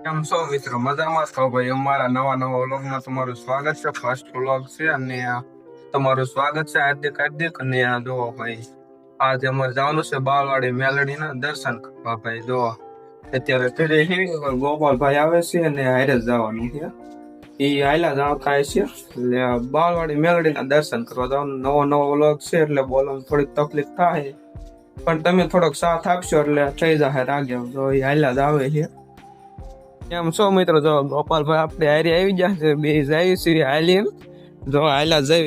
કેમ છો મિત્રો? મજામાં છો ભાઈ? અમારા નવા વ્લોગમાં તમારું સ્વાગત છે. ફર્સ્ટ વ્લોગ છે અને તમારું સ્વાગત છે હાર્દિક. અને જો ભાઈ આજે અમારે જવાનું છે બાલવાડી મેલડીના દર્શન કરવા. ભાઈ જો અત્યારે ઘરે ગોપાલભાઈ આવે છે અને હારે જવાનું છે. એ હાયલા જાવ થાય છે એટલે બાલવાડી મેલડીના દર્શન કરવા જવાનું. નવો વ્લોગ છે એટલે બોલવામાં થોડીક તકલીફ થાય, પણ તમે થોડોક સાથ આપશો એટલે થઈ જશે રાગે. તો એ હાયલા જ આવે છે. કેમ છો મિત્રો? જો ગોપાલભાઈ આપણે હારી આવી ગયા છે, બે જાય છે હાલી. જો હાયલા જઈ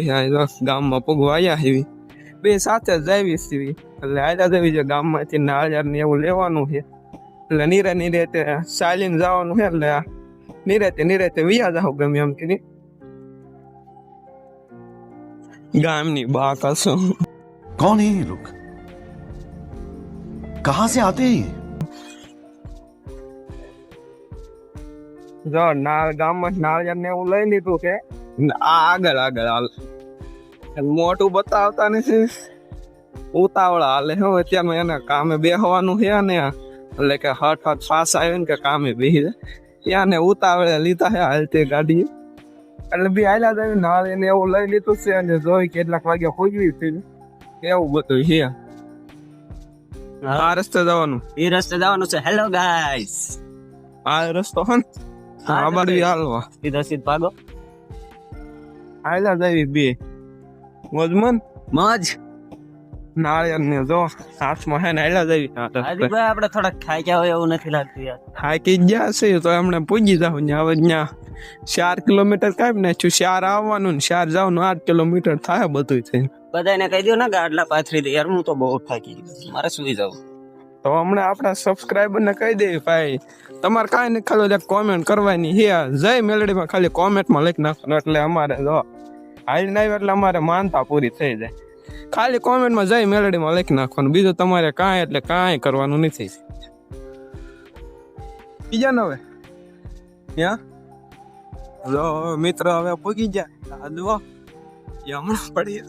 ગામમાં પગવા આવ્યા એવી બે સાથે જ જાવી છીએ એટલે હાયલા જવી છે. ગામમાંથી નાળિયેર ને એવું લેવાનું છે એટલે નિરાતે ચાલીને જવાનું છે એટલે નિરાતે વિયા જાવ ગમે એમ કરી ગામની બા કસો. कौन है ये लोग? कहां से आते हैं ये? જો ગામમાં નાળિયેર ને એવું લઈ લીધું છે. આગળ હાલ મોટું બતાવતા નથી, ઉતાવળા હાલે હું અત્યારમાં એને કામે બેસવાનું છે ને એટલે કે હટ પાસ આવ્યો ને કે કામે બેસી જાય ત્યાં ને ઉતાવળે લીધા છે હાલતી ગાડી એટલે બી હાલ્યા જાય. નાળિયેર ને એવું લઈ લીધું છે અને જોઈ કેટલાક વાગ્યા પૂજવી હતી એવું બધું છે. આ રસ્તે જવાનું, એ રસ્તે જવાનું છે. હેલો ગાઈસ, આ રસ્તો હે ને આ બાજુ હાલવા સીધા ભાગો. હાલ્યા જાય બે મોજમન મોજ. નાળિયેર ને જો હાથમાં હે ને હાલ્યા જાય. હાર્દિકભાઈ આપણે થોડાક ખાઈ ગયા હોય એવું નથી લાગતું યાર. થાકી ગયા છે તો એમને પૂજી જાવ ને હવે ત્યાં 4 કિલોમીટર કાંઈ નાખ્યું. 4 આવવાનું ને 4 જવાનું 8 કિલોમીટર થાય બધું થઈને. બધાને કહી દો ને ગાડલા પાથરી દે યાર, હું તો બહુ થાકી ગયો, મારે સુઈ જવું. તો હમણાં આપણા સબસ્ક્રાઈબર ને કહી દે ભાઈ તમારે કાંઈ નહીં, ખાલી કોમેન્ટ કરવાની હે જય મેલડીમાં, ખાલી કોમેન્ટમાં લખી નાખવાનું એટલે અમારે જો હાલીને આવ્યો એટલે અમારે માનતા પૂરી થઈ જાય. ખાલી કોમેન્ટમાં જય મેલડીમાં લખી નાખવાનું, બીજું તમારે કાંઈ કરવાનું નથી. બીજા ને હવે ત્યાં જો મિત્ર હવે પૂગી ગયા જુઓ હમણાં પડી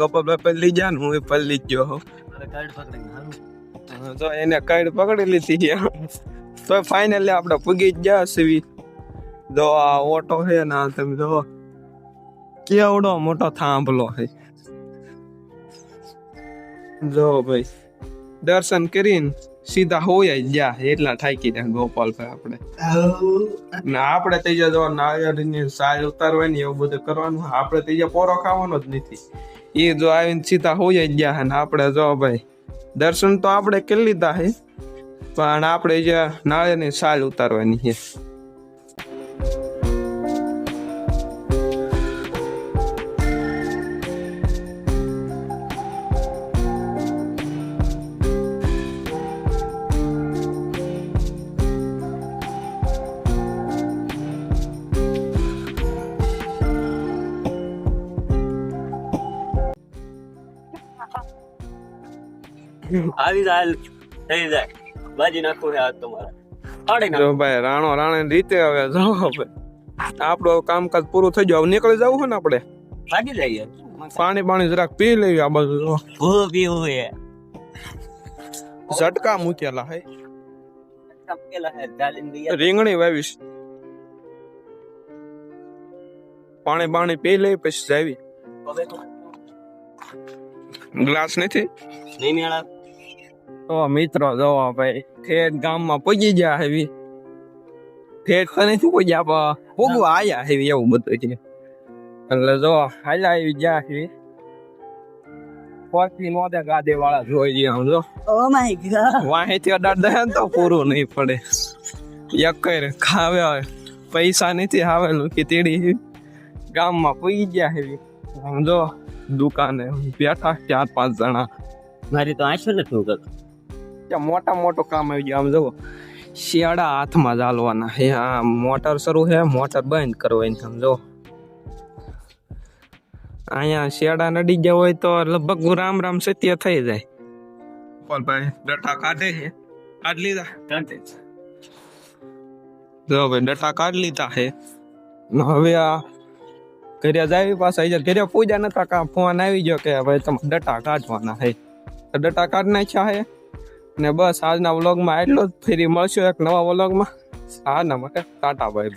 ગોપાલભાઈ પલ્લી ગયા ને હું પલ્લી જ ગયો. તો એને કઈડ પકડી લીધી તો ફાઇનલી આપણે પૂગી જ ગયા સીવી. જો આ ઓટો છે ને તમે જો કેવડો મોટો થાંભલો છે. જો ભાઈ દર્શન કરીને સીધા હોયા જ ગયા એટલા થાકી ગયા ગોપાલભાઈ આપણે. ને આપણે ત્રીજા જો નાળિયેરની સાલ ઉતારવાની એવું બધું કરવાનું. આપણે ત્રીજા પોરો ખાવાનો જ નથી. એ જો આવીને સીધા હોયા જ ગયા ને આપણે જો ભાઈ દર્શન તો આપણે કરી લીધા છે પણ આપણે જે નાળિયેરની સાલ ઉતારવાની છે. આવી જાય થઈ જાય બાજી નાખું છે આજ તમારા. જો ભાઈ રાણે રીતે હવે જાઓ ભાઈ આપણું કામકાજ પૂરું થઈ ગયું. નીકળી જવું છે ને આપણે ભાગી જઈએ. પાણી જરાક પી લેવી. આ બાજુ પીવું છે ઝટકા મૂકેલા હે. રીંગણી વાવીશ, પાણી પી લે પછી જાવી. ગ્લાસ નથી નહીં મેળા. તો મિત્રો જોવા ભાઈ ઠેઠ ગામમાં પહોંચી ગયા હેવી. ઠેઠ તો નથી પહોંચ્યા ભોગવા આયા હેવી એવું બધું છે. એટલે જો હાલ્યા આવી ગયા હેવી પહોંચી નોંધે ગાદે વાળા જોઈ ગયા. સમજો ઓ માય ગોડ, વાહેથી અડાડ દે તો પૂરું નહીં પડે. એક કઈ ખાવે પૈસા નથી આવેલું કે તેડી ગામમાં પહોંચી ગયા હેવી. સમજો દુકાને બેઠા 4-5 જણા. મારી તો આંખો નથી ઉગત. મોટું કામ આવી ગયું. આમ જુઓ શિયાળા હાથમાં ચાલવાના હે. આ મોટર શરૂ છે, મોટર બંધ કરવાની. સમજો અહીંયા શિયાળા નડી ગયા હોય તો લગભગ રામ સત્ય થઈ જાય. ભાઈ ડટા કાઢે છે, કાઢ લીધા. જો ભાઈ ડટા કાઢ લીધા છે. હવે આ ઘરે જાય પાછા ઘરે પૂજા નતા કા ફોન આવી ગયો કે ભાઈ તમે ડટા કાઢવાના છે. ડટા કાઢ નાખ્યા છે ને બસ આજના વ્લોગમાં એટલો જ. ફરી મળશું એક નવા વ્લોગમાં. આના માટે ટાટા ભાઈ.